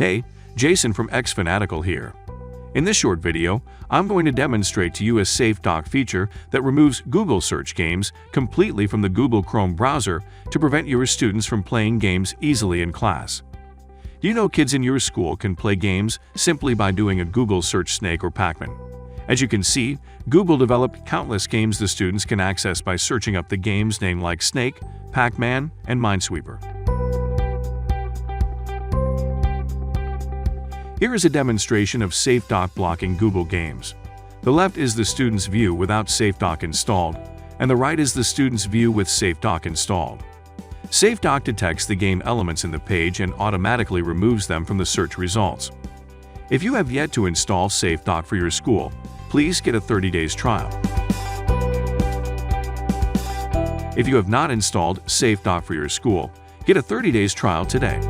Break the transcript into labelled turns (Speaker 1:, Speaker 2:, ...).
Speaker 1: Hey, Jason from X-Fanatical here. In this short video, I'm going to demonstrate to you a safe dock feature that removes Google Search Games completely from the Google Chrome browser to prevent your students from playing games easily in class. Do you know kids in your school can play games simply by doing a Google search Snake or Pac-Man? As you can see, Google developed countless games the students can access by searching up the games named like Snake, Pac-Man, and Minesweeper. Here is a demonstration of SafeDock blocking Google games. The left is the student's view without SafeDock installed, and the right is the student's view with SafeDock installed. SafeDock detects the game elements in the page and automatically removes them from the search results. If you have yet to install SafeDock for your school, please get a 30 days trial. If you have not installed SafeDock for your school, get a 30 days trial today.